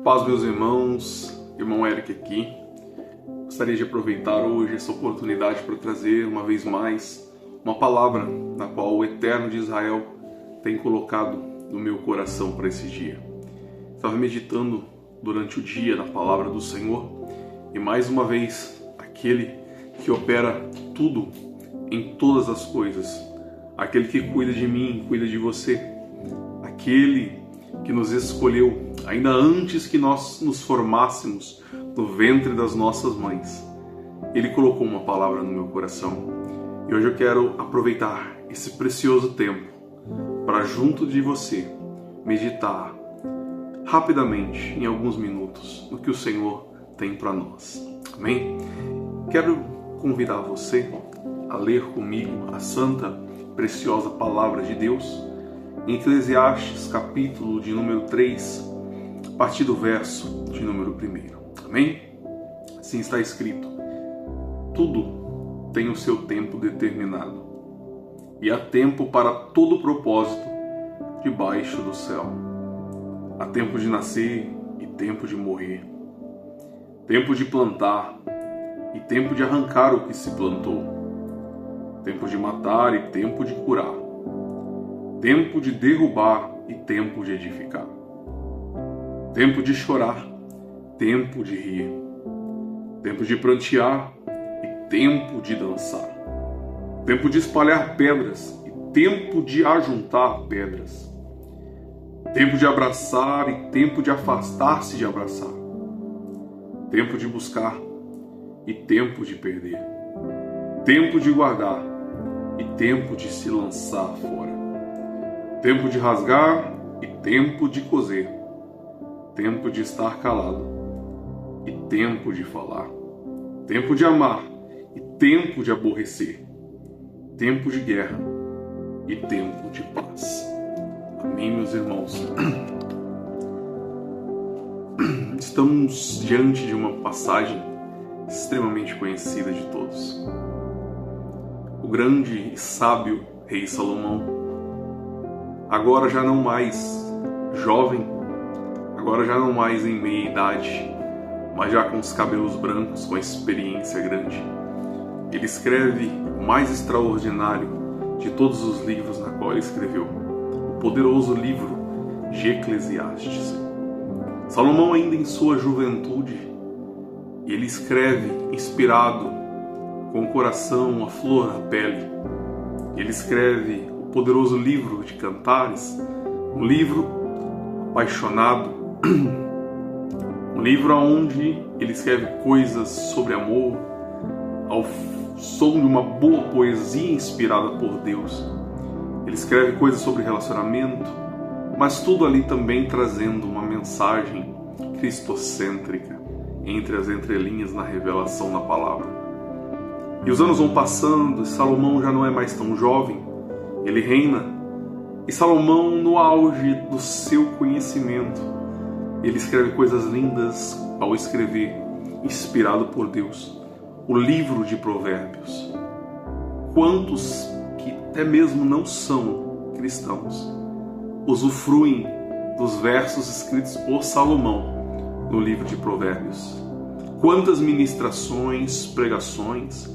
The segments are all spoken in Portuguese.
Paz, meus irmãos, irmão Eric aqui. Gostaria de aproveitar hoje essa oportunidade para trazer uma vez mais uma palavra na qual o Eterno de Israel tem colocado no meu coração para esse dia. Estava meditando durante o dia na palavra do Senhor e mais uma vez aquele que opera tudo em todas as coisas, aquele que cuida de mim, cuida de você, aquele que nos escolheu ainda antes que nós nos formássemos no ventre das nossas mães. Ele colocou uma palavra no meu coração e hoje eu quero aproveitar esse precioso tempo para, junto de você, meditar rapidamente, em alguns minutos, no que o Senhor tem para nós. Amém? Quero convidar você a ler comigo a santa, preciosa palavra de Deus em Eclesiastes, capítulo de número 3, a partir do verso de número 1. Amém? Assim está escrito: tudo tem o seu tempo determinado, e há tempo para todo propósito debaixo do céu. Há tempo de nascer e tempo de morrer, tempo de plantar e tempo de arrancar o que se plantou, tempo de matar e tempo de curar, tempo de derrubar e tempo de edificar, tempo de chorar, tempo de rir, tempo de prantear e tempo de dançar, tempo de espalhar pedras e tempo de ajuntar pedras, tempo de abraçar e tempo de afastar-se de abraçar, tempo de buscar e tempo de perder, tempo de guardar e tempo de se lançar fora, tempo de rasgar e tempo de coser, tempo de estar calado e tempo de falar, tempo de amar e tempo de aborrecer, tempo de guerra e tempo de paz. Amém, meus irmãos? Estamos diante de uma passagem extremamente conhecida de todos. O grande e sábio rei Salomão, agora já não mais jovem, agora já não mais em meia idade, mas já com os cabelos brancos, com experiência grande, ele escreve o mais extraordinário de todos os livros na qual ele escreveu, o poderoso livro de Eclesiastes. Salomão, ainda em sua juventude, ele escreve inspirado, com o coração a flor da pele. Ele escreve o poderoso livro de Cantares, um livro apaixonado, um livro onde ele escreve coisas sobre amor, ao som de uma boa poesia inspirada por Deus. Ele escreve coisas sobre relacionamento, mas tudo ali também trazendo uma mensagem cristocêntrica entre as entrelinhas na revelação da palavra. E os anos vão passando e Salomão já não é mais tão jovem, ele reina. E Salomão, no auge do seu conhecimento, ele escreve coisas lindas ao escrever, inspirado por Deus, o livro de Provérbios. Quantos que até mesmo não são cristãos usufruem dos versos escritos por Salomão no livro de Provérbios? Quantas ministrações, pregações,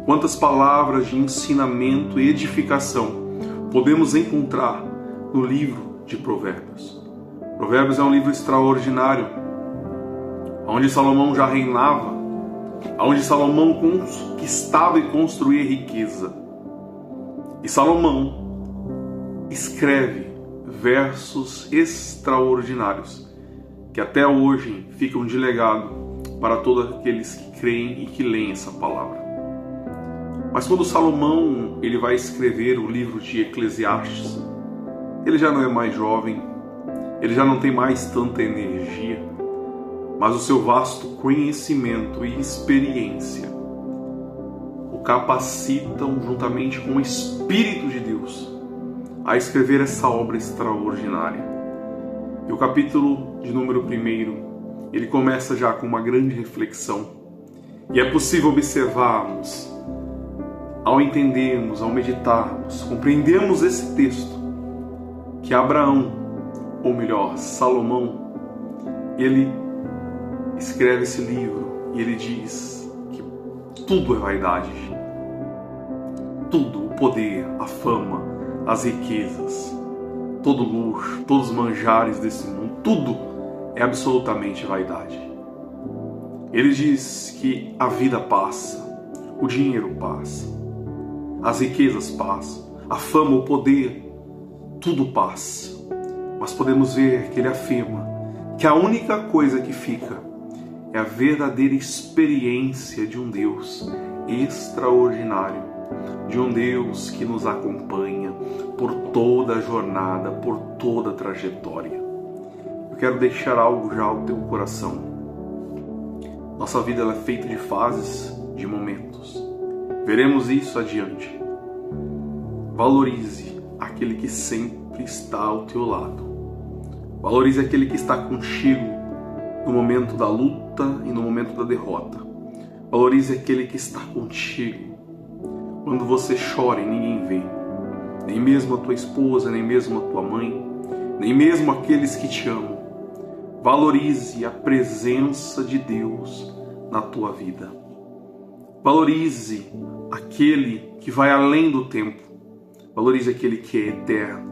quantas palavras de ensinamento e edificação podemos encontrar no livro de Provérbios? Provérbios é um livro extraordinário, onde Salomão já reinava, onde Salomão conquistava e construía riqueza. E Salomão escreve versos extraordinários que até hoje ficam de legado para todos aqueles que creem e que leem essa palavra. Mas quando Salomão ele vai escrever o livro de Eclesiastes, ele já não é mais jovem, ele já não tem mais tanta energia, mas o seu vasto conhecimento e experiência o capacitam, juntamente com o Espírito de Deus, a escrever essa obra extraordinária. E o capítulo de número 1, ele começa já com uma grande reflexão. E é possível observarmos, ao entendermos, ao meditarmos, compreendermos esse texto, que Abraão, ou melhor, Salomão, ele escreve esse livro e ele diz que tudo é vaidade. Tudo, o poder, a fama, as riquezas, todo luxo, todos os manjares desse mundo, tudo é absolutamente vaidade. Ele diz que a vida passa, o dinheiro passa, as riquezas passam, a fama, o poder, tudo passa. Mas podemos ver que ele afirma que a única coisa que fica é a verdadeira experiência de um Deus extraordinário, de um Deus que nos acompanha por toda a jornada, por toda a trajetória. Eu quero deixar algo já ao teu coração. Nossa vida ela é feita de fases, de momentos. Veremos isso adiante. Valorize aquele que sempre está ao teu lado. Valorize aquele que está contigo no momento da luta e no momento da derrota. Valorize aquele que está contigo quando você chora e ninguém vê. Nem mesmo a tua esposa, nem mesmo a tua mãe, nem mesmo aqueles que te amam. Valorize a presença de Deus na tua vida. Valorize aquele que vai além do tempo. Valorize aquele que é eterno,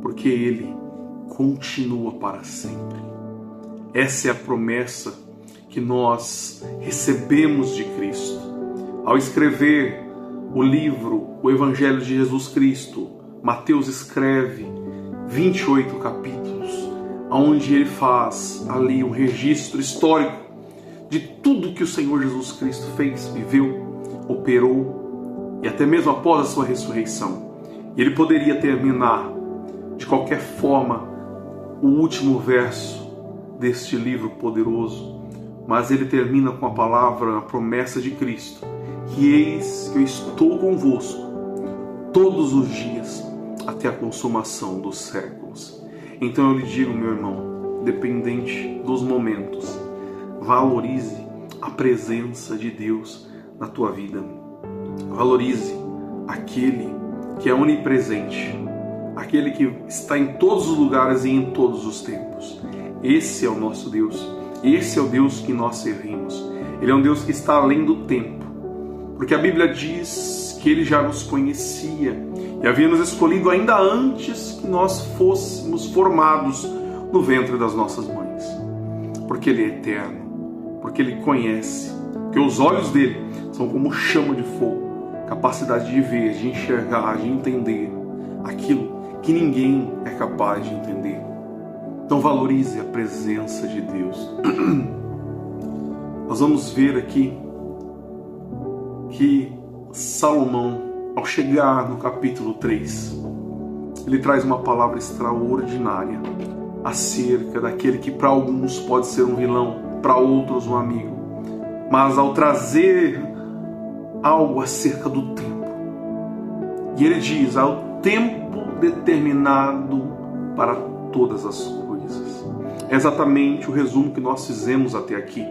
porque ele continua para sempre. Essa é a promessa que nós recebemos de Cristo. Ao escrever o livro, o Evangelho de Jesus Cristo, Mateus escreve 28 capítulos, onde ele faz ali um registro histórico de tudo que o Senhor Jesus Cristo fez, viveu, operou, e até mesmo após a sua ressurreição. E ele poderia terminar de qualquer forma o último verso deste livro poderoso, mas ele termina com a palavra, a promessa de Cristo, que eis que eu estou convosco todos os dias até a consumação dos séculos. Então eu lhe digo, meu irmão, dependente dos momentos, valorize a presença de Deus na tua vida. Valorize aquele que é onipresente, aquele que está em todos os lugares e em todos os tempos. Esse é o nosso Deus. Esse é o Deus que nós servimos. Ele é um Deus que está além do tempo, porque a Bíblia diz que Ele já nos conhecia e havia nos escolhido ainda antes que nós fôssemos formados no ventre das nossas mães. Porque Ele é eterno, porque Ele conhece, porque os olhos dele são como chama de fogo, capacidade de ver, de enxergar, de entender aquilo que ninguém é capaz de entender. Então valorize a presença de Deus. Nós vamos ver aqui que Salomão, ao chegar no capítulo 3, ele traz uma palavra extraordinária acerca daquele que para alguns pode ser um vilão, para outros um amigo. Mas ao trazer algo acerca do tempo, e ele diz, há o tempo determinado para todas as coisas. É exatamente o resumo que nós fizemos até aqui.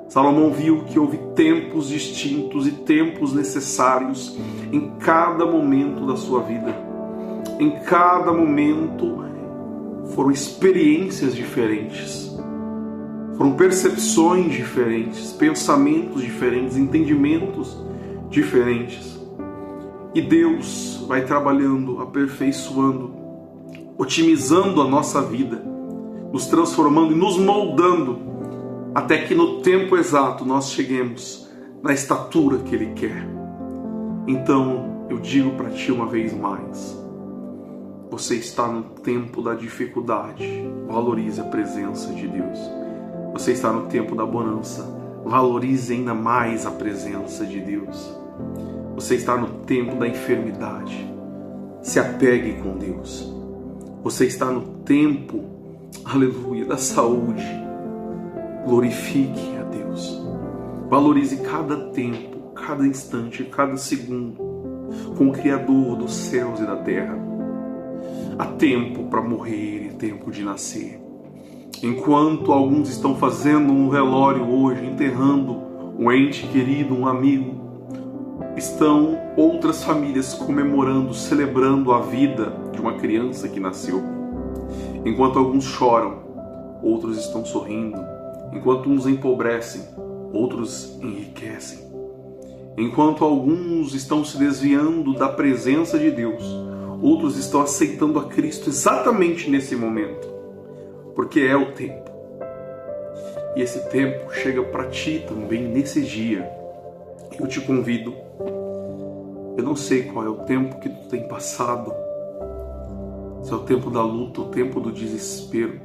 Salomão viu que houve tempos distintos e tempos necessários em cada momento da sua vida. Em cada momento foram experiências diferentes, foram percepções diferentes, pensamentos diferentes, entendimentos diferentes. E Deus vai trabalhando, aperfeiçoando, otimizando a nossa vida, nos transformando e nos moldando, até que no tempo exato nós cheguemos na estatura que Ele quer. Então eu digo para ti uma vez mais, você está no tempo da dificuldade, valorize a presença de Deus. Você está no tempo da bonança, valorize ainda mais a presença de Deus. Você está no tempo da enfermidade, se apegue com Deus. Você está no tempo, aleluia, da saúde, glorifique a Deus. Valorize cada tempo, cada instante, cada segundo, com o Criador dos céus e da terra. Há tempo para morrer e tempo de nascer. Enquanto alguns estão fazendo um velório hoje, enterrando um ente querido, um amigo, estão outras famílias comemorando, celebrando a vida de uma criança que nasceu. Enquanto alguns choram, outros estão sorrindo. Enquanto uns empobrecem, outros enriquecem. Enquanto alguns estão se desviando da presença de Deus, outros estão aceitando a Cristo exatamente nesse momento, porque é o tempo. E esse tempo chega para ti também nesse dia. Eu te convido. Eu não sei qual é o tempo que tu tem passado. Se é o tempo da luta, o tempo do desespero,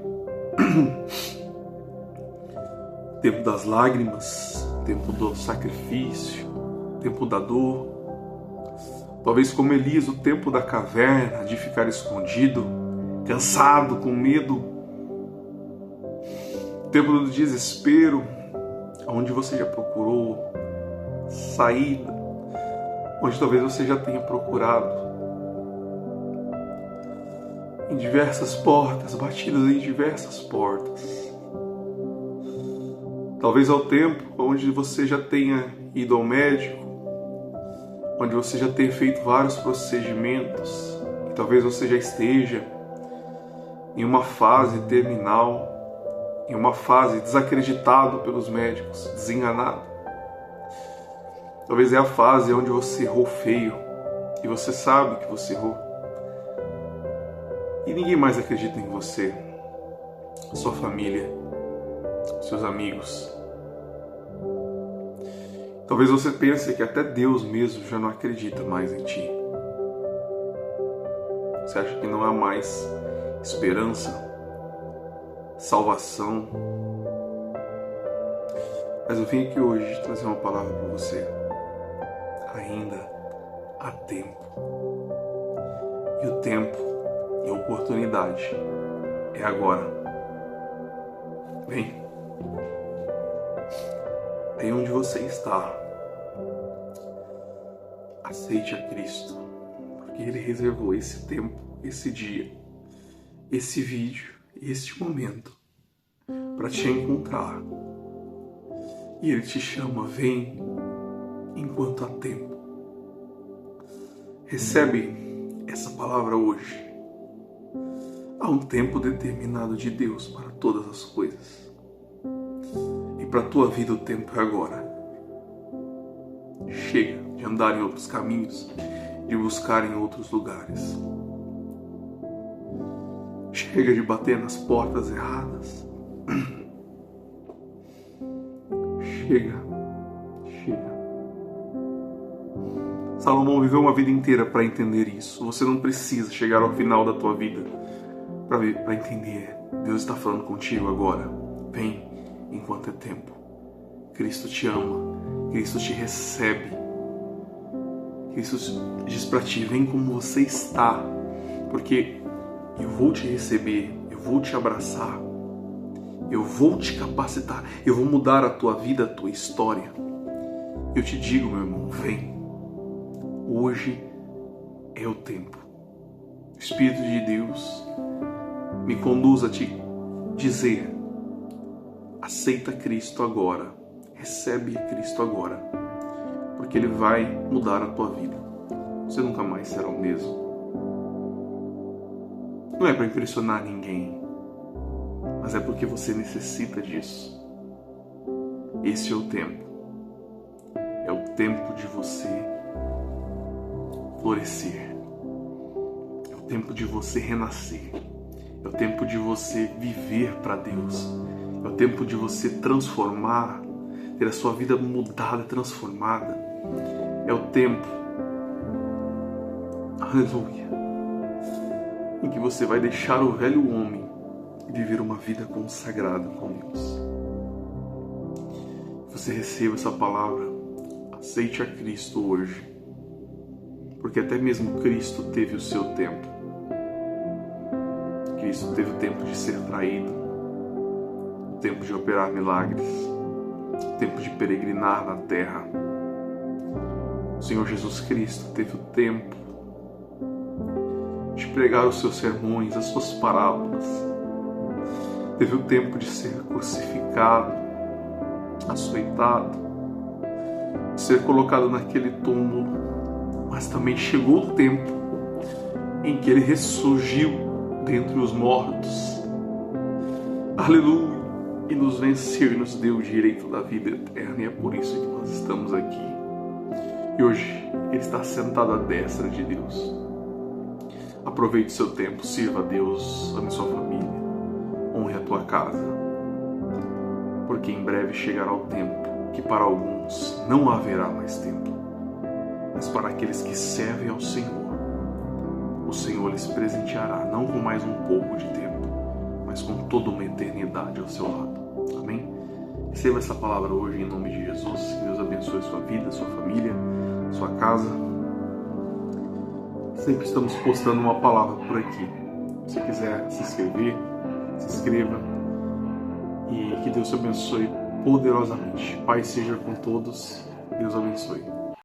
o tempo das lágrimas, o tempo do sacrifício, o tempo da dor. Talvez como Elias, o tempo da caverna, de ficar escondido, cansado, com medo. O tempo do desespero, onde você já procurou saída, onde talvez você já tenha procurado em diversas portas, batidas em diversas portas. Talvez ao tempo onde você já tenha ido ao médico, onde você já tenha feito vários procedimentos, e talvez você já esteja em uma fase terminal, em uma fase desacreditado pelos médicos, desenganado. Talvez é a fase onde você errou feio, e você sabe que você errou. E ninguém mais acredita em você, sua família, seus amigos. Talvez você pense que até Deus mesmo já não acredita mais em ti. Você acha que não há mais esperança, salvação. Mas eu vim aqui hoje trazer uma palavra para você. Ainda há tempo. E o tempo e a oportunidade é agora. Vem. Aí onde você está, aceite a Cristo, porque Ele reservou esse tempo, esse dia, esse vídeo, este momento para te encontrar. E Ele te chama, vem enquanto há tempo. Recebe essa palavra hoje. Há um tempo determinado de Deus para todas as coisas. E para a tua vida o tempo é agora. Chega de andar em outros caminhos, de buscar em outros lugares. Chega de bater nas portas erradas. Chega. Salomão viveu uma vida inteira para entender isso. Você não precisa chegar ao final da tua vida para entender. Deus está falando contigo agora. Vem enquanto é tempo. Cristo te ama. Cristo te recebe. Cristo diz para ti, vem como você está. Porque eu vou te receber. Eu vou te abraçar. Eu vou te capacitar. Eu vou mudar a tua vida, a tua história. Eu te digo, meu irmão, vem. Hoje é o tempo. O Espírito de Deus me conduz a te dizer: aceita Cristo agora, recebe Cristo agora, porque Ele vai mudar a tua vida. Você nunca mais será o mesmo. Não é para impressionar ninguém, mas é porque você necessita disso. Esse é o tempo. É o tempo de você florescer. É o tempo de você renascer. É o tempo de você viver para Deus. É o tempo de você transformar, ter a sua vida mudada, transformada. É o tempo, aleluia, em que você vai deixar o velho homem e viver uma vida consagrada com Deus. Você receba essa palavra, aceite a Cristo hoje, porque até mesmo Cristo teve o seu tempo. Cristo teve o tempo de ser traído, o tempo de operar milagres, o tempo de peregrinar na terra. O Senhor Jesus Cristo teve o tempo de pregar os seus sermões, as suas parábolas. Teve o tempo de ser crucificado, açoitado, de ser colocado naquele túmulo. Mas também chegou o tempo em que Ele ressurgiu dentre os mortos. aleluia, e nos vencer, nos deu o direito da vida eterna, e é por isso que nós estamos aqui. E hoje Ele está sentado à destra de Deus. Aproveite seu tempo, sirva a Deus, ame sua família, honre a tua casa, porque em breve chegará o tempo que para alguns não haverá mais tempo, mas para aqueles que servem ao Senhor, o Senhor lhes presenteará, não com mais um pouco de tempo, mas com toda uma eternidade ao seu lado. Amém? Receba essa palavra hoje em nome de Jesus. Que Deus abençoe sua vida, sua família, sua casa. Sempre estamos postando uma palavra por aqui. Se quiser se inscrever, se inscreva. E que Deus te abençoe poderosamente. Pai seja com todos. Deus abençoe.